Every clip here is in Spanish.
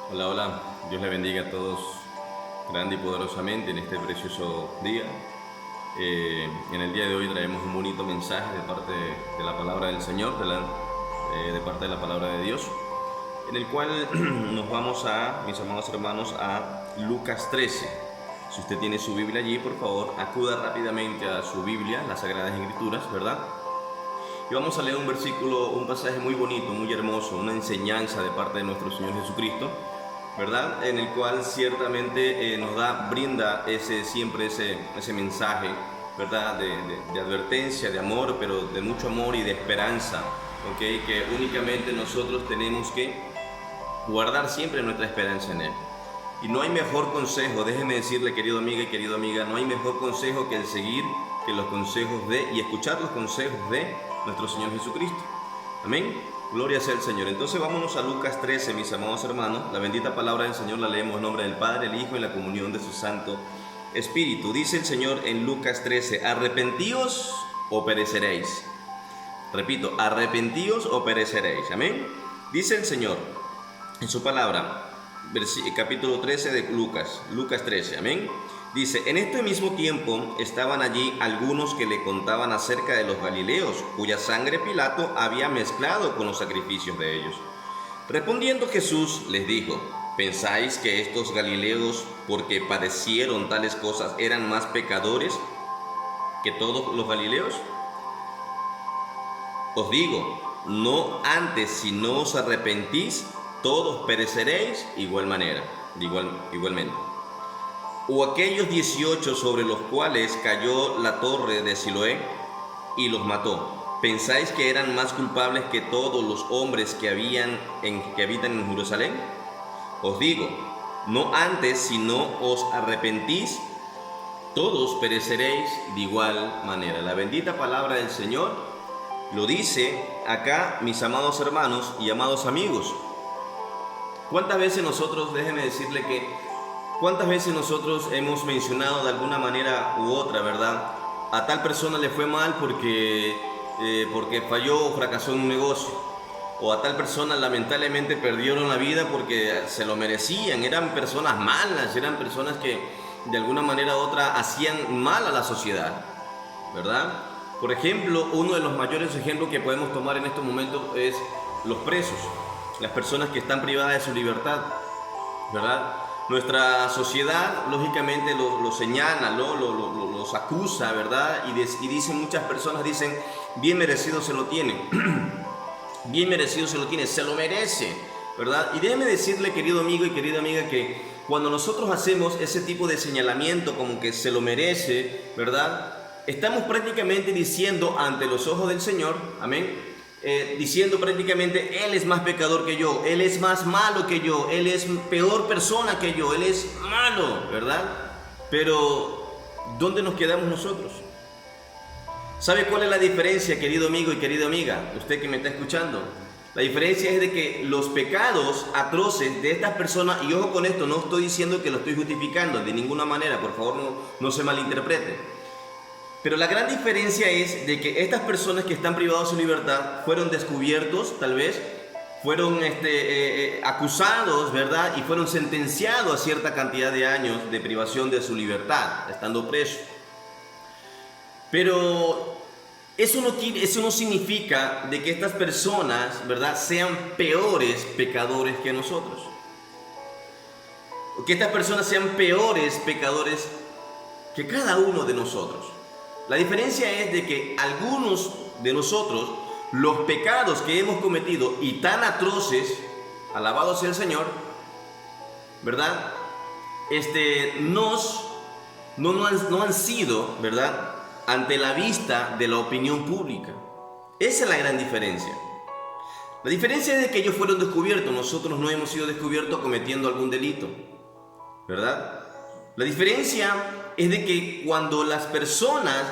Hola, hola. Dios le bendiga a todos grande y poderosamente en este precioso día. En el día de hoy traemos un bonito mensaje de parte de la palabra del Señor, de parte de la palabra de Dios, en el cual nos vamos mis amados hermanos, a Lucas 13. Si usted tiene su Biblia allí, por favor, acuda rápidamente a su Biblia, las Sagradas Escrituras, ¿verdad? Y vamos a leer un versículo, un pasaje muy bonito, muy hermoso, una enseñanza de parte de nuestro Señor Jesucristo, ¿verdad? En el cual ciertamente brinda siempre ese mensaje, ¿verdad? De advertencia, de amor, pero de mucho amor y de esperanza, ¿ok? Que únicamente nosotros tenemos que guardar siempre nuestra esperanza en Él. Y no hay mejor consejo, déjeme decirle, querido amiga y querido amiga, no hay mejor consejo que el seguir que los consejos y escuchar los consejos de nuestro Señor Jesucristo. Amén. Gloria sea el Señor. Entonces vámonos a Lucas 13, mis amados hermanos. La bendita palabra del Señor la leemos en nombre del Padre, el Hijo y la comunión de su Santo Espíritu. Dice el Señor en Lucas 13: arrepentíos o pereceréis. Repito, arrepentíos o pereceréis. Amén. Dice el Señor en su palabra, capítulo 13 de Lucas 13, amén. Dice: en este mismo tiempo estaban allí algunos que le contaban acerca de los galileos, cuya sangre Pilato había mezclado con los sacrificios de ellos. Respondiendo Jesús les dijo: ¿pensáis que estos galileos, porque padecieron tales cosas, eran más pecadores que todos los galileos? Os digo, no antes, si no os arrepentís, todos pereceréis igualmente. O aquellos 18 sobre los cuales cayó la torre de Siloé y los mató, ¿pensáis que eran más culpables que todos los hombres que habitan en Jerusalén? Os digo, no antes, si no os arrepentís, todos pereceréis de igual manera. La bendita palabra del Señor lo dice acá, mis amados hermanos y amados amigos. ¿Cuántas veces nosotros, déjenme decirle que, cuántas veces nosotros hemos mencionado de alguna manera u otra, ¿verdad? A tal persona le fue mal porque falló o fracasó en un negocio. O a tal persona lamentablemente perdieron la vida porque se lo merecían. Eran personas malas, eran personas que de alguna manera u otra hacían mal a la sociedad, ¿verdad? Por ejemplo, uno de los mayores ejemplos que podemos tomar en estos momentos es los presos, las personas que están privadas de su libertad, ¿verdad? Nuestra sociedad, lógicamente, los señala, los acusa, ¿verdad? Y dicen, muchas personas dicen, bien merecido se lo tiene, bien merecido se lo tiene, se lo merece, ¿verdad? Y déjeme decirle, querido amigo y querida amiga, que cuando nosotros hacemos ese tipo de señalamiento como que se lo merece, ¿verdad? Estamos prácticamente diciendo ante los ojos del Señor, amén, diciendo prácticamente, Él es más pecador que yo, Él es más malo que yo, Él es peor persona que yo, Él es malo, ¿verdad? Pero, ¿dónde nos quedamos nosotros? ¿Sabe cuál es la diferencia, querido amigo y querida amiga? Usted que me está escuchando. La diferencia es de que los pecados atroces de estas personas, y ojo con esto, no estoy diciendo que lo estoy justificando de ninguna manera, por favor no se malinterprete. Pero la gran diferencia es de que estas personas que están privadas de su libertad fueron descubiertos, tal vez, fueron acusados, ¿verdad? Y fueron sentenciados a cierta cantidad de años de privación de su libertad, estando presos. Pero eso no significa de que estas personas, ¿verdad?, sean peores pecadores que nosotros. O que estas personas sean peores pecadores que cada uno de nosotros. La diferencia es de que algunos de nosotros, los pecados que hemos cometido y tan atroces, alabado sea el Señor, ¿verdad? No han sido, ¿verdad?, ante la vista de la opinión pública. Esa es la gran diferencia. La diferencia es de que ellos fueron descubiertos, nosotros no hemos sido descubiertos cometiendo algún delito, ¿verdad? La diferencia es de que cuando las personas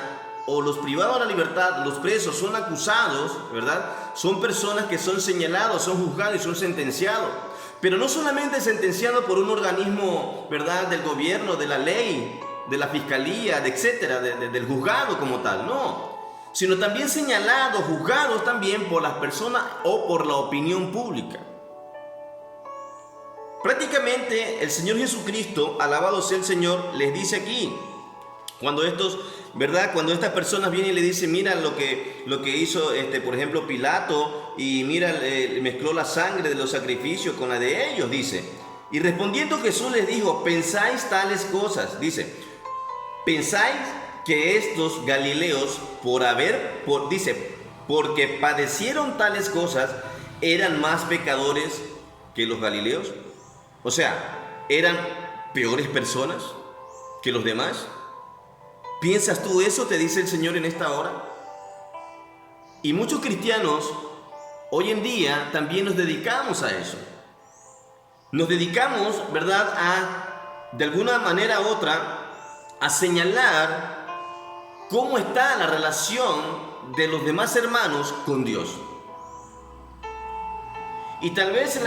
o los privados de la libertad, los presos, son acusados, ¿verdad? Son personas que son señalados, son juzgados y son sentenciados. Pero no solamente sentenciados por un organismo, ¿verdad?, del gobierno, de la ley, de la fiscalía, etcétera, del juzgado como tal, no. Sino también señalados, juzgados también por las personas o por la opinión pública. Prácticamente el Señor Jesucristo, alabado sea el Señor, les dice aquí, cuando estos, ¿verdad? Cuando estas personas vienen y le dicen, mira lo que hizo, por ejemplo, Pilato, y mira, mezcló la sangre de los sacrificios con la de ellos, dice. Y respondiendo Jesús les dijo, ¿pensáis tales cosas? Dice, ¿pensáis que estos Galileos, dice, porque padecieron tales cosas, eran más pecadores que los Galileos? O sea, ¿eran peores personas que los demás? ¿Piensas tú eso? Te dice el Señor en esta hora. Y muchos cristianos hoy en día también nos dedicamos a eso. Nos dedicamos, ¿verdad?, de alguna manera u otra, a señalar cómo está la relación de los demás hermanos con Dios. Y tal vez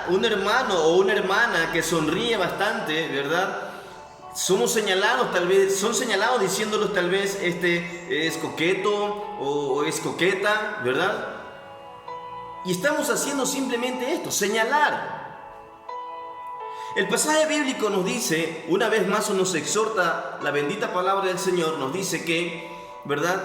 un hermano o una hermana que sonríe bastante, ¿verdad?, son señalados diciéndolos tal vez es coqueto o es coqueta, ¿verdad? Y estamos haciendo simplemente esto, señalar. El pasaje bíblico nos dice, una vez más o nos exhorta la bendita palabra del Señor, nos dice que, ¿verdad?,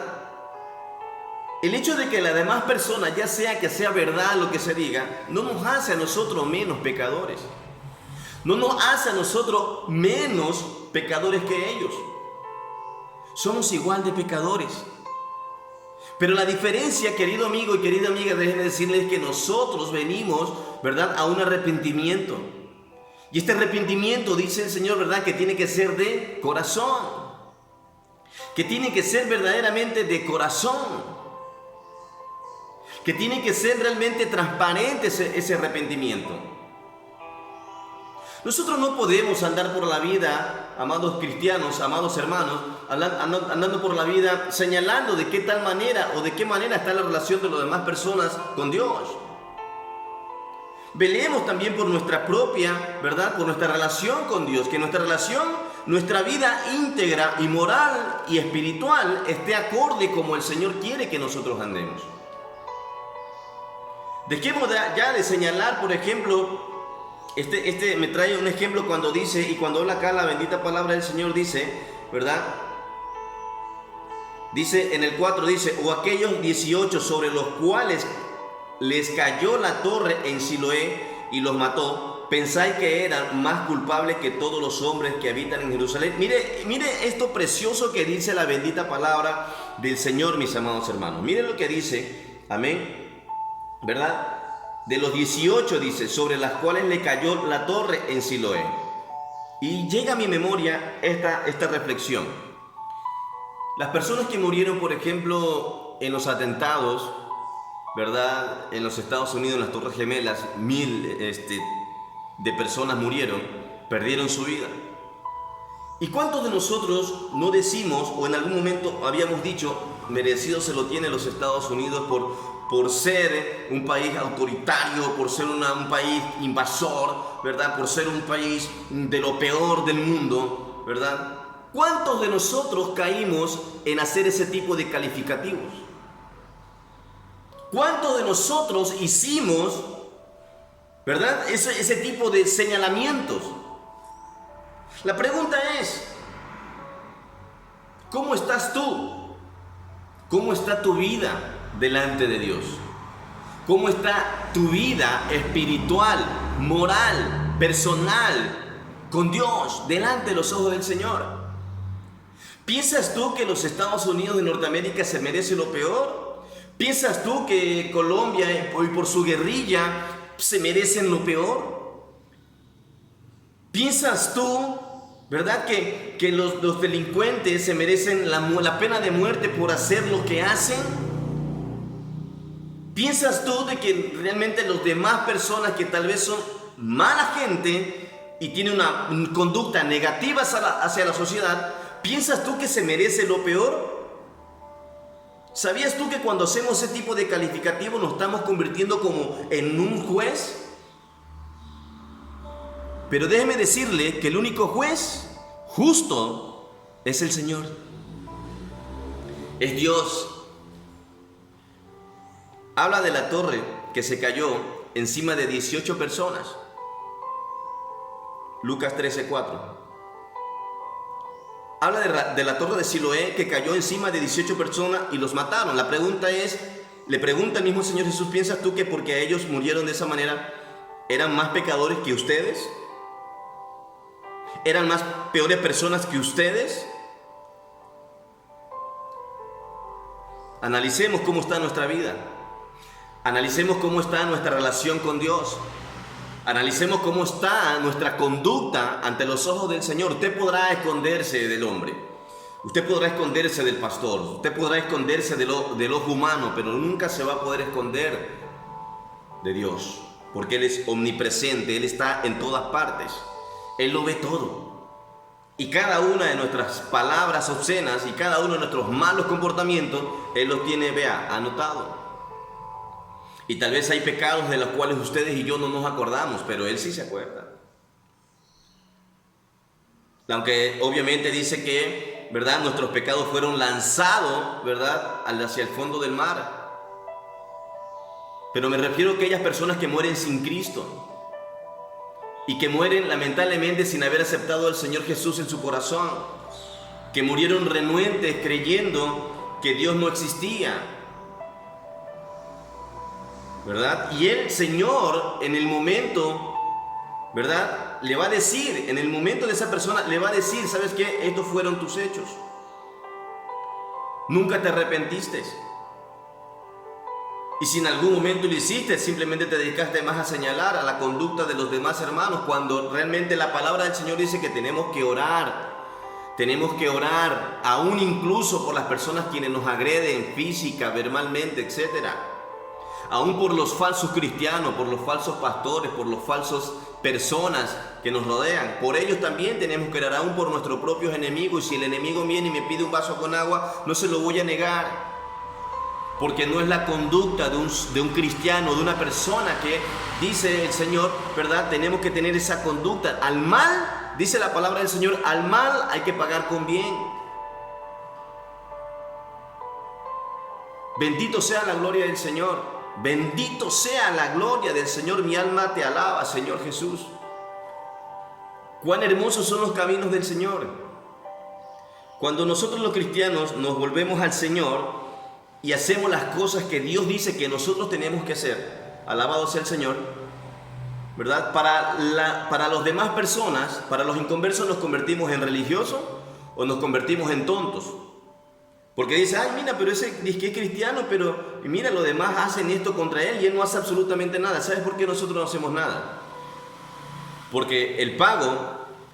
el hecho de que la demás persona, ya sea que sea verdad lo que se diga, no nos hace a nosotros menos pecadores. No nos hace a nosotros menos pecadores que ellos. Somos igual de pecadores. Pero la diferencia, querido amigo y querida amiga, déjenme decirles que nosotros venimos, ¿verdad?, a un arrepentimiento. Y este arrepentimiento, dice el Señor, ¿verdad?, que tiene que ser de corazón. Que tiene que ser verdaderamente de corazón. Que tiene que ser realmente transparente ese arrepentimiento. Nosotros no podemos andar por la vida, amados cristianos, amados hermanos, andando por la vida señalando de qué tal manera o de qué manera está la relación de las demás personas con Dios. Velemos también por nuestra propia, ¿verdad?, por nuestra relación con Dios, que nuestra vida íntegra y moral y espiritual esté acorde como el Señor quiere que nosotros andemos. Dejemos ya de señalar, por ejemplo, me trae un ejemplo cuando dice, y cuando habla acá la bendita palabra del Señor, dice, ¿verdad? Dice en el 4, dice, o aquellos 18 sobre los cuales les cayó la torre en Siloé y los mató, pensáis que eran más culpables que todos los hombres que habitan en Jerusalén. Mire esto precioso que dice la bendita palabra del Señor, mis amados hermanos. Miren lo que dice, amén, ¿verdad? De los 18, dice, sobre las cuales le cayó la torre en Siloé. Y llega a mi memoria esta reflexión. Las personas que murieron, por ejemplo, en los atentados, ¿verdad?, en los Estados Unidos, en las Torres Gemelas, 1000 de personas murieron, perdieron su vida. ¿Y cuántos de nosotros no decimos, o en algún momento habíamos dicho, merecido se lo tiene los Estados Unidos por ser un país autoritario, por ser un país invasor, ¿verdad?, por ser un país de lo peor del mundo, ¿verdad? ¿Cuántos de nosotros caímos en hacer ese tipo de calificativos? ¿Cuántos de nosotros hicimos, ¿verdad?, ese tipo de señalamientos? La pregunta es, ¿cómo estás tú? ¿Cómo está tu vida delante de Dios? ¿Cómo está tu vida espiritual, moral, personal, con Dios, delante de los ojos del Señor? ¿Piensas tú que los Estados Unidos de Norteamérica se merecen lo peor? ¿Piensas tú que Colombia, hoy por su guerrilla, se merecen lo peor? ¿Piensas tú, verdad, que los delincuentes se merecen la pena de muerte por hacer lo que hacen? ¿Piensas tú de que realmente las demás personas que tal vez son mala gente y tienen una conducta negativa hacia la sociedad, piensas tú que se merece lo peor? ¿Sabías tú que cuando hacemos ese tipo de calificativo nos estamos convirtiendo como en un juez? Pero déjeme decirle que el único juez justo es el Señor. Es Dios. Habla de la torre que se cayó encima de 18 personas. Lucas 13:4. Habla de la torre de Siloé que cayó encima de 18 personas y los mataron. La pregunta es, le pregunta el mismo Señor Jesús, ¿piensas tú que porque ellos murieron de esa manera eran más pecadores que ustedes? ¿Eran más peores personas que ustedes? Analicemos cómo está nuestra vida. Analicemos cómo está nuestra relación con Dios. Analicemos cómo está nuestra conducta ante los ojos del Señor. Usted podrá esconderse del hombre. Usted podrá esconderse del pastor. Usted podrá esconderse del ojo humano, pero nunca se va a poder esconder de Dios. Porque Él es omnipresente. Él está en todas partes. Él lo ve todo. Y cada una de nuestras palabras obscenas y cada uno de nuestros malos comportamientos, Él los tiene, vea, anotado. Y tal vez hay pecados de los cuales ustedes y yo no nos acordamos, pero Él sí se acuerda. Aunque obviamente dice que, ¿verdad?, nuestros pecados fueron lanzados, ¿verdad?, hacia el fondo del mar. Pero me refiero a aquellas personas que mueren sin Cristo y que mueren lamentablemente sin haber aceptado al Señor Jesús en su corazón, que murieron renuentes creyendo que Dios no existía, ¿verdad? Y el Señor en el momento, ¿verdad?, le va a decir, en el momento de esa persona, le va a decir, ¿sabes qué? Estos fueron tus hechos. Nunca te arrepentiste. Y si en algún momento lo hiciste, simplemente te dedicaste más a señalar a la conducta de los demás hermanos, cuando realmente la palabra del Señor dice que tenemos que orar. Tenemos que orar, aún incluso por las personas quienes nos agreden física, verbalmente, etcétera. Aún por los falsos cristianos, por los falsos pastores, por los falsos personas que nos rodean. Por ellos también tenemos que orar, aún por nuestros propios enemigos. Y si el enemigo viene y me pide un vaso con agua, no se lo voy a negar. Porque no es la conducta de un cristiano, de una persona que, dice el Señor, ¿verdad? Tenemos que tener esa conducta. Al mal, dice la palabra del Señor, al mal hay que pagar con bien. Bendito sea la gloria del Señor. Bendito sea la gloria del Señor, mi alma te alaba, Señor Jesús. Cuán hermosos son los caminos del Señor. Cuando nosotros los cristianos nos volvemos al Señor y hacemos las cosas que Dios dice que nosotros tenemos que hacer, alabado sea el Señor, ¿verdad? Para las demás personas, para los inconversos, nos convertimos en religiosos o nos convertimos en tontos. Porque dice, ay, mira, pero ese dice que es cristiano, pero mira, los demás hacen esto contra él y él no hace absolutamente nada. ¿Sabes por qué nosotros no hacemos nada? Porque el pago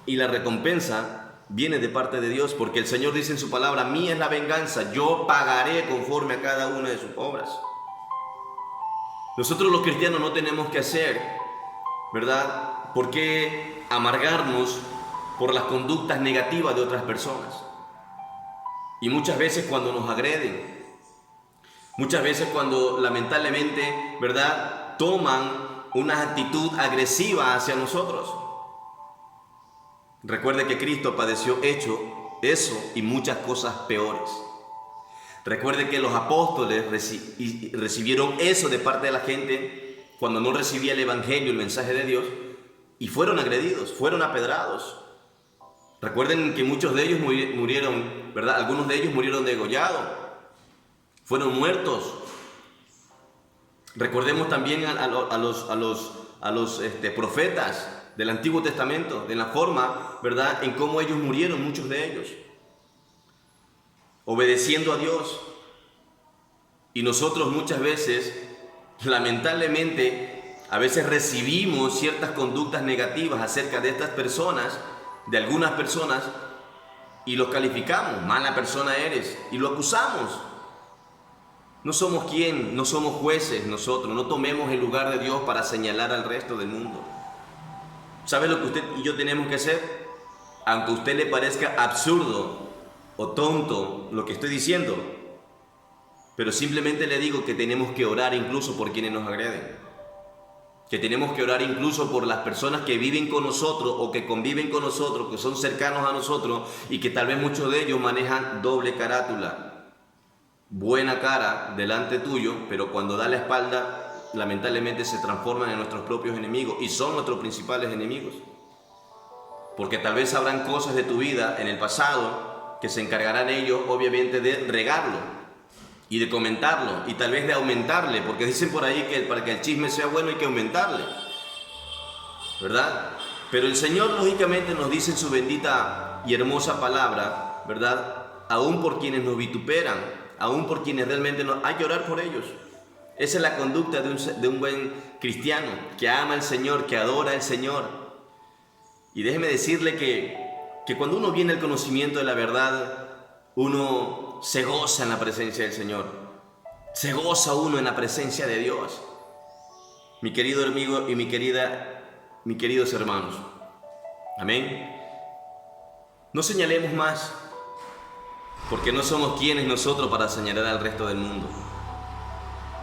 y la recompensa viene de parte de Dios, porque el Señor dice en su palabra, mía es la venganza, yo pagaré conforme a cada una de sus obras. Nosotros los cristianos no tenemos que hacer, ¿verdad? ¿Por qué amargarnos por las conductas negativas de otras personas? Y muchas veces cuando nos agreden, muchas veces cuando lamentablemente, ¿verdad?, toman una actitud agresiva hacia nosotros. Recuerde que Cristo padeció eso y muchas cosas peores. Recuerde que los apóstoles recibieron eso de parte de la gente cuando no recibía el Evangelio, el mensaje de Dios, y fueron agredidos, fueron apedrados. Recuerden que muchos de ellos murieron, ¿verdad? Algunos de ellos murieron degollados, fueron muertos. Recordemos también a los profetas del Antiguo Testamento, de la forma, ¿verdad?, en cómo ellos murieron, muchos de ellos, obedeciendo a Dios. Y nosotros muchas veces, lamentablemente, a veces recibimos ciertas conductas negativas acerca de estas personas, de algunas personas, y los calificamos, mala persona eres, y lo acusamos. No somos quien, no somos jueces nosotros, no tomemos el lugar de Dios para señalar al resto del mundo. ¿Sabe lo que usted y yo tenemos que hacer? Aunque a usted le parezca absurdo o tonto lo que estoy diciendo, pero simplemente le digo que tenemos que orar incluso por quienes nos agreden. Que tenemos que orar incluso por las personas que viven con nosotros o que conviven con nosotros, que son cercanos a nosotros y que tal vez muchos de ellos manejan doble carátula. Buena cara delante tuyo, pero cuando da la espalda, lamentablemente se transforman en nuestros propios enemigos y son nuestros principales enemigos. porque tal vez habrán cosas de tu vida en el pasado que se encargarán ellos, obviamente, de regarlo y de comentarlo y tal vez de aumentarle, porque dicen por ahí que para que el chisme sea bueno hay que aumentarle, ¿verdad? Pero el Señor lógicamente nos dice en su bendita y hermosa palabra, ¿verdad? Aún por quienes nos vituperan, aún por quienes realmente hay que orar por ellos. Esa es la conducta de un buen cristiano que ama al Señor, que adora al Señor. Y déjeme decirle que cuando uno viene al conocimiento de la verdad, uno se goza en la presencia del Señor. Se goza uno en la presencia de Dios. Mi querido amigo y mis queridos hermanos. Amén. No señalemos más, porque no somos quienes nosotros para señalar al resto del mundo.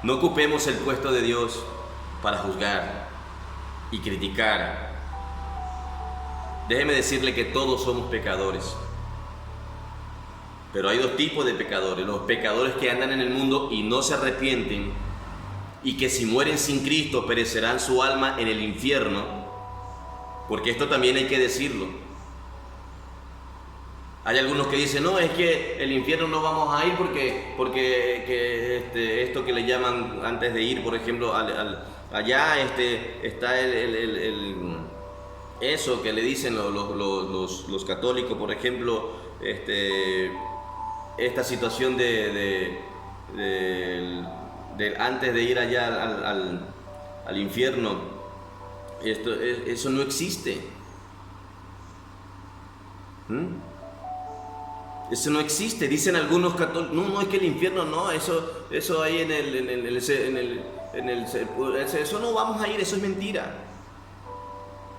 No ocupemos el puesto de Dios para juzgar y criticar. Déjeme decirle que todos somos pecadores. Pero hay dos tipos de pecadores. Los pecadores que andan en el mundo y no se arrepienten, y que si mueren sin Cristo perecerán su alma en el infierno, porque esto también hay que decirlo. Hay algunos que dicen, no, es que el infierno no vamos a ir porque esto que le llaman antes de ir, por ejemplo, allá está eso que le dicen los católicos, por ejemplo, esta situación de antes de ir allá al infierno, eso no existe. Eso no existe, dicen algunos católicos. No es que el infierno no, eso ahí eso no vamos a ir, eso es mentira.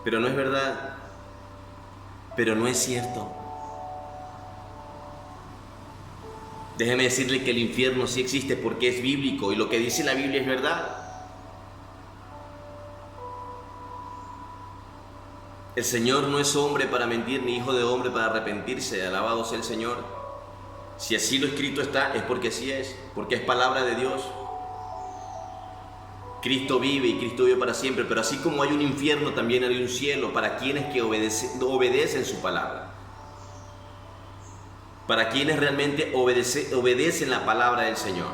Pero no es verdad, pero no es cierto. Déjeme decirle que el infierno sí existe porque es bíblico y lo que dice la Biblia es verdad. El Señor no es hombre para mentir, ni hijo de hombre para arrepentirse. Alabado sea el Señor. Si así lo escrito está, es porque así es, porque es palabra de Dios. Cristo vive y Cristo vive para siempre, pero así como hay un infierno, también hay un cielo para quienes que obedecen su palabra. Para quienes realmente obedecen la palabra del Señor.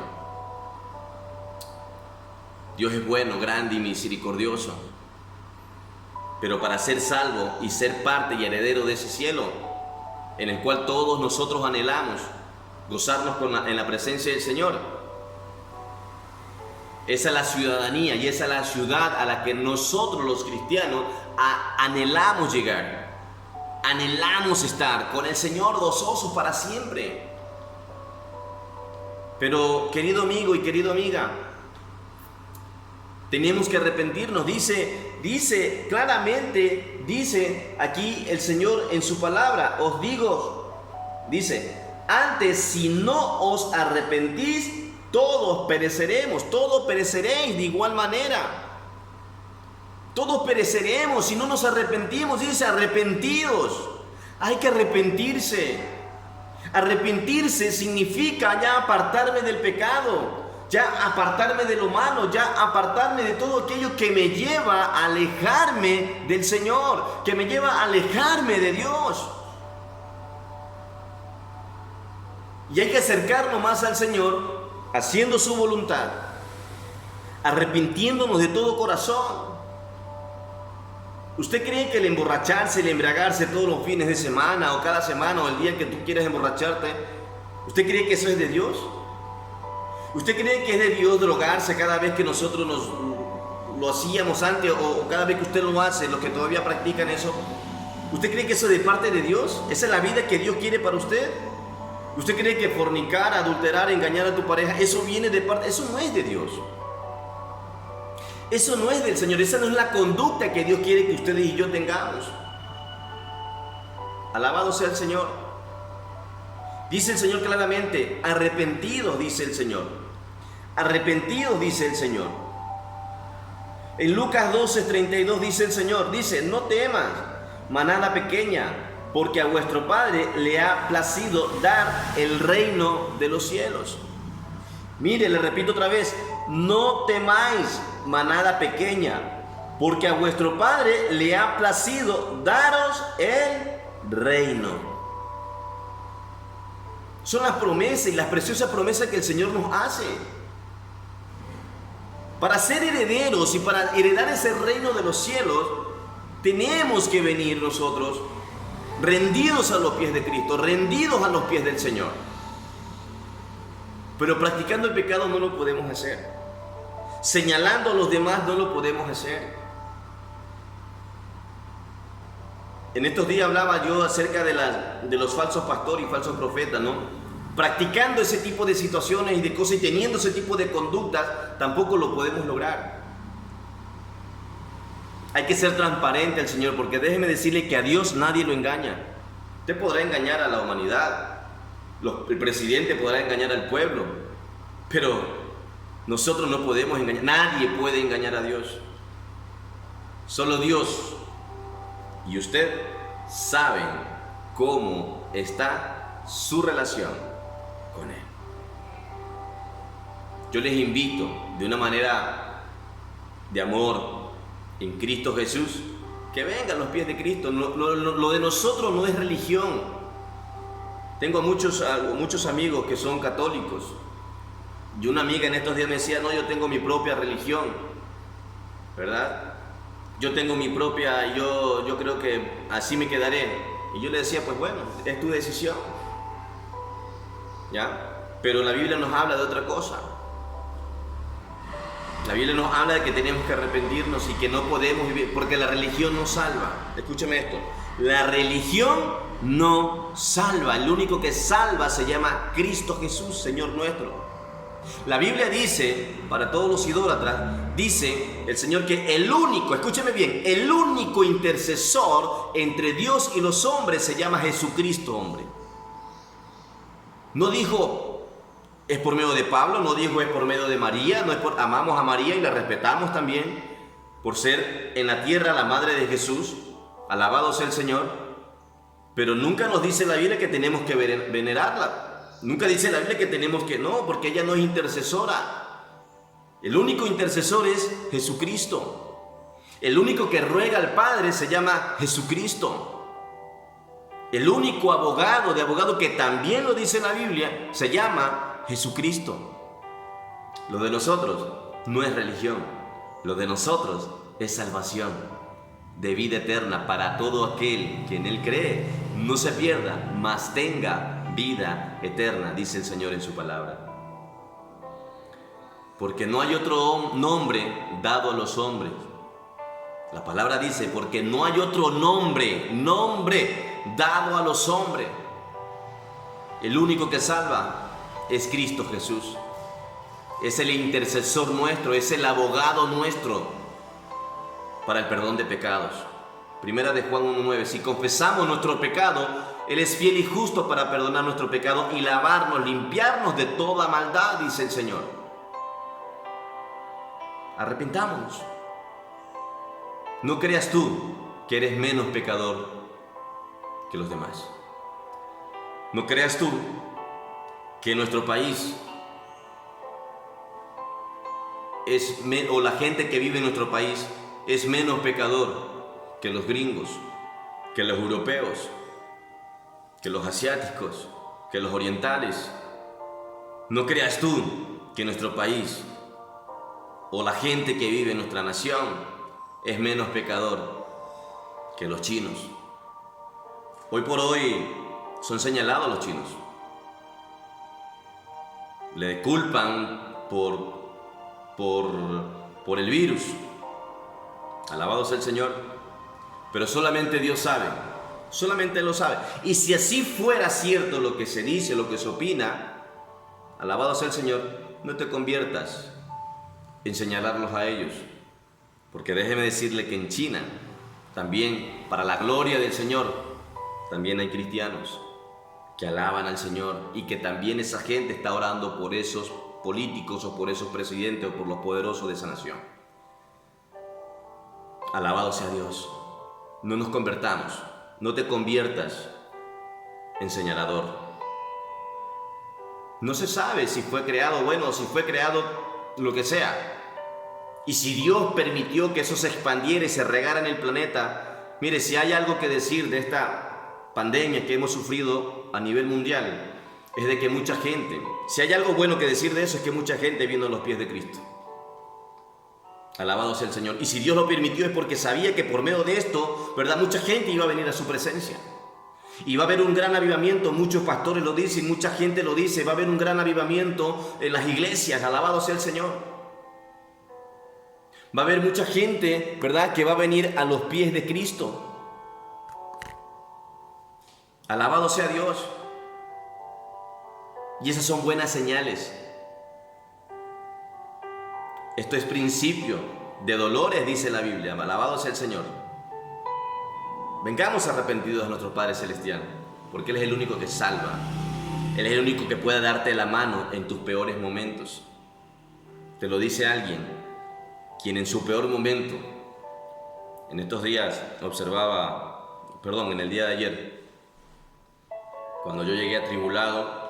Dios es bueno, grande y misericordioso. Pero para ser salvo y ser parte y heredero de ese cielo, en el cual todos nosotros anhelamos gozarnos en la presencia del Señor, esa es la ciudadanía y esa es la ciudad a la que nosotros los cristianos anhelamos llegar. Anhelamos estar con el Señor gozosos para siempre. Pero querido amigo y querida amiga, tenemos que arrepentirnos. Dice claramente, dice aquí el Señor en su palabra, os digo, dice, antes si no os arrepentís, todos pereceremos, todos pereceréis de igual manera. Todos pereceremos si no nos arrepentimos. Dice, arrepentidos. Hay que arrepentirse. Arrepentirse significa ya apartarme del pecado, ya apartarme de lo malo, ya apartarme de todo aquello que me lleva a alejarme del Señor, que me lleva a alejarme de Dios. Y hay que acercarnos más al Señor, haciendo su voluntad, arrepintiéndonos de todo corazón. ¿Usted cree que el emborracharse, el embriagarse todos los fines de semana o cada semana o el día que tú quieras emborracharte, ¿usted cree que eso es de Dios? ¿Usted cree que es de Dios drogarse cada vez que nosotros lo hacíamos antes o cada vez que usted lo hace, los que todavía practican eso? ¿Usted cree que eso es de parte de Dios? ¿Esa es la vida que Dios quiere para usted? ¿Usted cree que fornicar, adulterar, engañar a tu pareja, eso viene de parte? Eso no es de Dios. Eso no es del Señor. Esa no es la conducta que Dios quiere que ustedes y yo tengamos. Alabado sea el Señor. Dice el Señor claramente, arrepentidos, dice el Señor. Arrepentidos, dice el Señor. En Lucas 12:32 dice el Señor, dice, no temas, manada pequeña, porque a vuestro Padre le ha placido dar el reino de los cielos. Mire, le repito otra vez, no temáis, manada pequeña, porque a vuestro Padre le ha placido daros el reino. Son las promesas y las preciosas promesas que el Señor nos hace. Para ser herederos y para heredar ese reino de los cielos, tenemos que venir nosotros rendidos a los pies de Cristo, rendidos a los pies del Señor. Pero practicando el pecado no lo podemos hacer. Señalando a los demás no lo podemos hacer. En estos días hablaba yo acerca de los falsos pastores y falsos profetas, ¿no? Practicando ese tipo de situaciones y de cosas y teniendo ese tipo de conductas, tampoco lo podemos lograr. Hay que ser transparente al Señor, porque déjeme decirle que a Dios nadie lo engaña. Usted podrá engañar a la humanidad, el presidente podrá engañar al pueblo, pero nosotros no podemos engañar, nadie puede engañar a Dios. Solo Dios y usted saben cómo está su relación con Él. Yo les invito de una manera de amor en Cristo Jesús, que vengan a los pies de Cristo. Lo de nosotros no es religión. Tengo muchos amigos que son católicos, y una amiga en estos días me decía, no, yo tengo mi propia religión, ¿verdad? Yo tengo mi propia, yo creo que así me quedaré. Y yo le decía, pues bueno, es tu decisión, ¿ya? Pero la Biblia nos habla de otra cosa. La Biblia nos habla de que tenemos que arrepentirnos y que no podemos vivir, porque la religión no salva. Escúcheme esto, la religión no salva. El único que salva se llama Cristo Jesús, Señor nuestro. La Biblia dice, para todos los idólatras, dice el Señor que el único, escúcheme bien, el único intercesor entre Dios y los hombres se llama Jesucristo, hombre. No dijo es por medio de Pablo, no dijo es por medio de María, no es por, amamos a María y la respetamos también por ser en la tierra la madre de Jesús, alabado sea el Señor, pero nunca nos dice la Biblia que tenemos que venerarla. Nunca dice la Biblia que tenemos que, no, porque ella no es intercesora. El único intercesor es Jesucristo. El único que ruega al Padre se llama Jesucristo. El único abogado que también lo dice la Biblia se llama Jesucristo. Lo de nosotros no es religión. Lo de nosotros es salvación de vida eterna para todo aquel que en Él cree, no se pierda, mas tenga vida eterna, dice el Señor en su palabra. Porque no hay otro nombre dado a los hombres. La palabra dice, porque no hay otro nombre dado a los hombres. El único que salva es Cristo Jesús. Es el intercesor nuestro, es el abogado nuestro para el perdón de pecados. Primera de Juan 1:9, si confesamos nuestro pecado, Él es fiel y justo para perdonar nuestro pecado y lavarnos, limpiarnos de toda maldad, dice el Señor. Arrepentámonos. No creas tú que eres menos pecador que los demás. No creas tú que nuestro país o la gente que vive en nuestro país es menos pecador que los gringos, que los europeos, que los asiáticos, que los orientales. No creas tú que nuestro país o la gente que vive en nuestra nación es menos pecador que los chinos. Hoy por hoy son señalados los chinos. Le culpan por el virus. Alabado sea el Señor. Pero solamente Dios sabe. Solamente Él lo sabe. Y si así fuera cierto lo que se dice, lo que se opina, alabado sea el Señor, no te conviertas en señalarlos a ellos. Porque déjeme decirle que en China, también para la gloria del Señor, también hay cristianos que alaban al Señor y que también esa gente está orando por esos políticos o por esos presidentes o por los poderosos de esa nación. Alabado sea Dios. No nos convertamos. No te conviertas en señalador. No se sabe si fue creado, bueno, si fue creado lo que sea. Y si Dios permitió que eso se expandiera y se regara en el planeta, mire, si hay algo que decir de esta pandemia que hemos sufrido a nivel mundial, es de que mucha gente, si hay algo bueno que decir de eso, es que mucha gente vino a los pies de Cristo. Alabado sea el Señor. Y si Dios lo permitió es porque sabía que por medio de esto, ¿verdad?, mucha gente iba a venir a su presencia. Y va a haber un gran avivamiento, muchos pastores lo dicen, mucha gente lo dice, va a haber un gran avivamiento en las iglesias, alabado sea el Señor. Va a haber mucha gente, ¿verdad?, que va a venir a los pies de Cristo. Alabado sea Dios. Y esas son buenas señales. Esto es principio de dolores, dice la Biblia. Alabado sea el Señor. Vengamos arrepentidos a nuestro Padre Celestial, porque Él es el único que salva. Él es el único que puede darte la mano en tus peores momentos. Te lo dice alguien quien en su peor momento, en estos días en el día de ayer, cuando yo llegué atribulado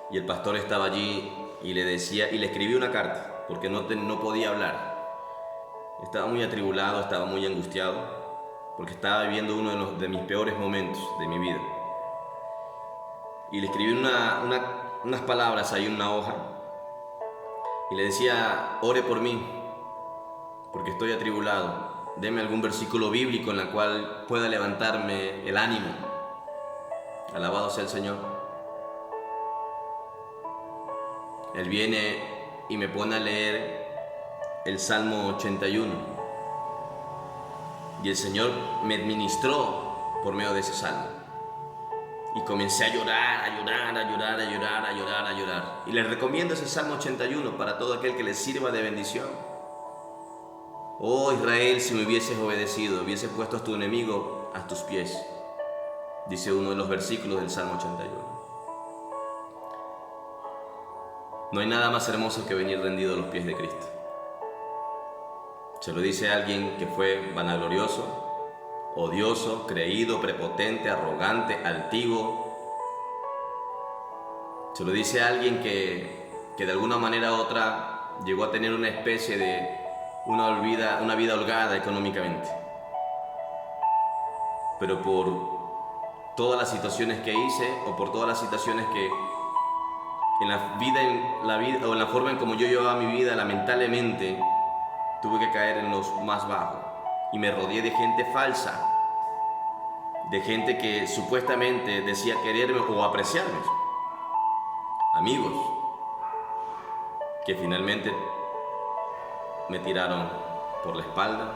y el pastor estaba allí y le decía, y le escribí una carta, porque no podía hablar. Estaba muy atribulado, estaba muy angustiado, porque estaba viviendo uno de mis peores momentos de mi vida. Y le escribí unas palabras ahí en una hoja, y le decía, ore por mí, porque estoy atribulado. Deme algún versículo bíblico en el cual pueda levantarme el ánimo. Alabado sea el Señor. Él viene y me pone a leer el Salmo 81. Y el Señor me administró por medio de ese salmo. Y comencé a llorar. Y les recomiendo ese Salmo 81 para todo aquel que les sirva de bendición. Oh Israel, si me hubieses obedecido, hubieses puesto a tu enemigo a tus pies. Dice uno de los versículos del Salmo 81. No hay nada más hermoso que venir rendido a los pies de Cristo. Se lo dice alguien que fue vanaglorioso, odioso, creído, prepotente, arrogante, altivo. Se lo dice alguien que de alguna manera u otra llegó a tener una especie de una vida holgada económicamente. Pero por todas las situaciones que hice o por todas las situaciones que en la forma en como yo llevaba mi vida, lamentablemente tuve que caer en los más bajos y me rodeé de gente falsa, de gente que supuestamente decía quererme o apreciarme, amigos que finalmente me tiraron por la espalda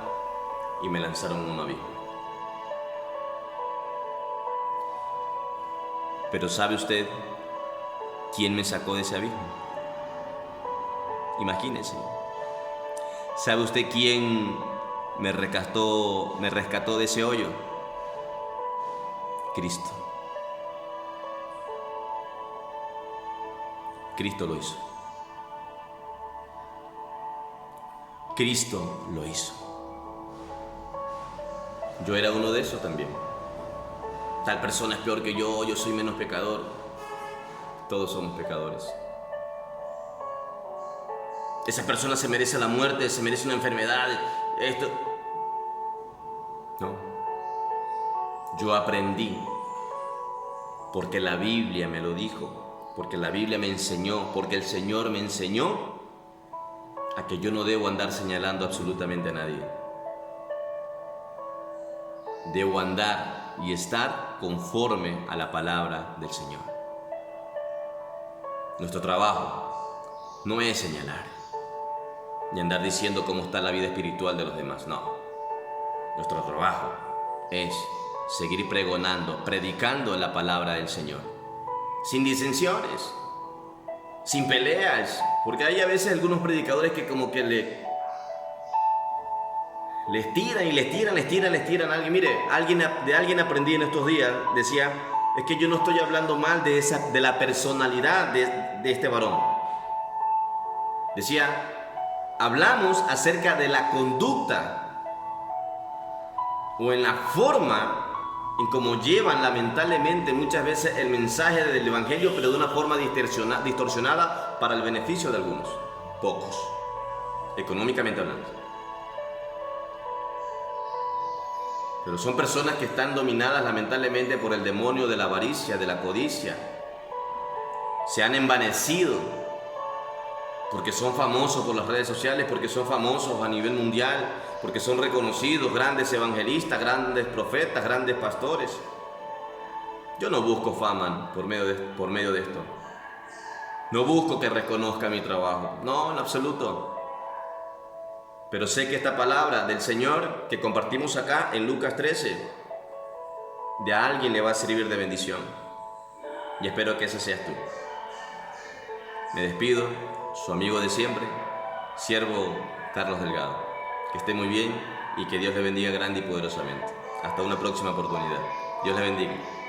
y me lanzaron en un abismo. Pero ¿sabe usted quién me sacó de ese abismo? Imagínese. ¿Sabe usted quién me rescató de ese hoyo? Cristo. Cristo lo hizo. Cristo lo hizo. Yo era uno de esos también. Tal persona es peor que yo soy menos pecador. Todos somos pecadores. Esa persona se merece la muerte, se merece una enfermedad, esto. No. Yo aprendí, porque la Biblia me lo dijo, porque la Biblia me enseñó, porque el Señor me enseñó a que yo no debo andar señalando absolutamente a nadie. Debo andar y estar conforme a la palabra del Señor. Nuestro trabajo no es señalar ni andar diciendo cómo está la vida espiritual de los demás, no. Nuestro trabajo es seguir predicando la palabra del Señor, sin disensiones, sin peleas, porque hay a veces algunos predicadores que como que les tiran a alguien. Mire, de alguien aprendí en estos días, decía, es que yo no estoy hablando mal de la personalidad de este varón. Decía, hablamos acerca de la conducta o en la forma en cómo llevan lamentablemente muchas veces el mensaje del Evangelio, pero de una forma distorsionada para el beneficio de algunos, pocos. económicamente hablando. Pero son personas que están dominadas lamentablemente por el demonio de la avaricia, de la codicia. Se han envanecido porque son famosos por las redes sociales, porque son famosos a nivel mundial, porque son reconocidos, grandes evangelistas, grandes profetas, grandes pastores. Yo no busco fama por medio de esto. No busco que reconozca mi trabajo. No, en absoluto. Pero sé que esta palabra del Señor que compartimos acá en Lucas 13, de a alguien le va a servir de bendición. Y espero que ese seas tú. Me despido, su amigo de siempre, siervo Carlos Delgado. Que esté muy bien y que Dios le bendiga grande y poderosamente. Hasta una próxima oportunidad. Dios le bendiga.